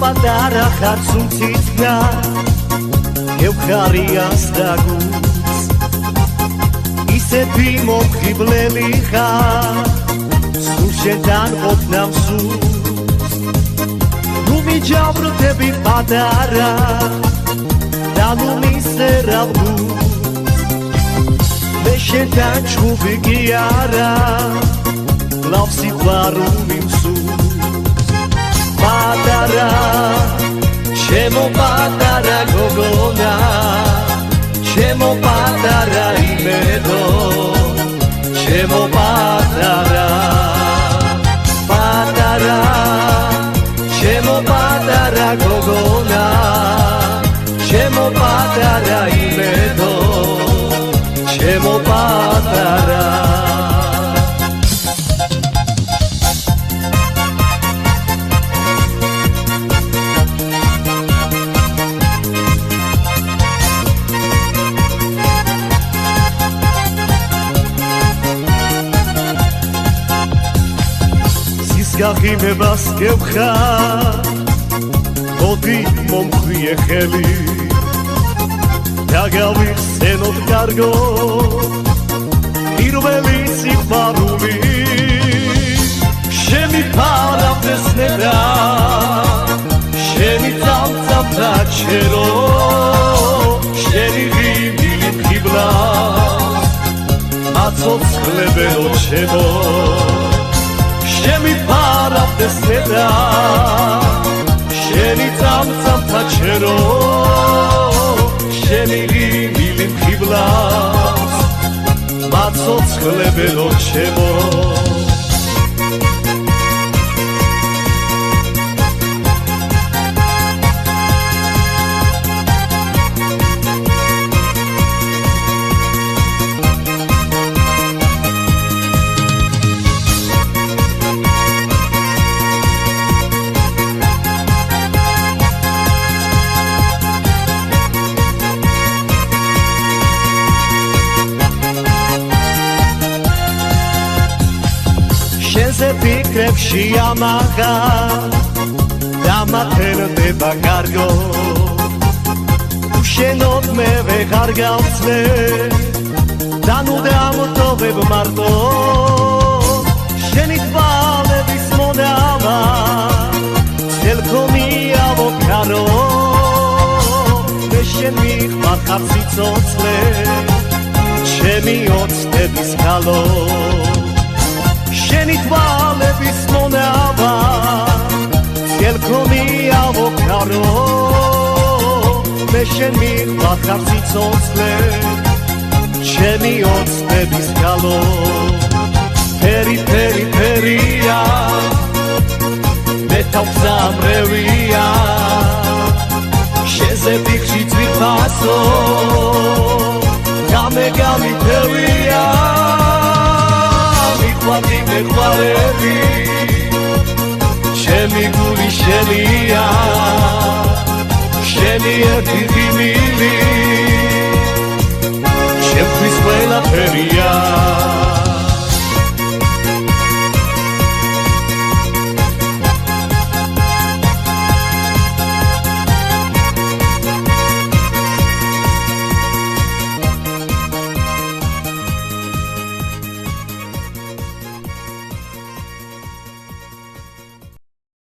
პატარა ხარ სულციცნა ევხარიას და გულს ისეთი მომხიბლელი ხარ სულ შენთან ყოფნამ სულს ნუ მიჯავრდები პატარა და ნუ მისერავ მე შენთან ჩხუბი კი არა ლავ სიყვარული პატარა ჩემო პატარა გოგონა ჩემო პატარა იმედო ჩემო პატარა პატარა ჩემო პატარა გოგონა ჩემო პატარა იმედო ჩემო პატარა გახიმებას გევხარ მოდი მომხვიე ხელი დაგავიხსენოთ კარგო პირველი სიყვარული შემიფარავდეს ნერა შენი წამწამთა ჩერო შენი ღიმილი მხიბლა აცოცხლებელო ჩემო შემიფარავდეს ნერა შენი წამწამთა ჩერო შენი ღიმილი მხიბლა მაცოცხლებელო ჩემო შენზე ფიქრებში ამაღა დამატენდება კარგო უშენოდ მე ვეღარ გავცლე და ნუ დამტოვებ მარტო შენი თვალების მონავა ცელქომია ვოქარო მე შენ მიხარ ხარ სიცოცხლე ჩემი ოცნების ქალო შენი თვალების მონავა ცელქომია ვოქარო მე შენ მიხარ ხარ სიცოცხლე ჩემი ოცნების ქალო ფერი ფერი ფერია მე თავზამრევია შენზე ფიქრი ძვირფასო გამიგამითევია ვადი მეყვარები ჩემი გული შენია შენი ერთი ღიმილი ჩემთვის ყველაფერია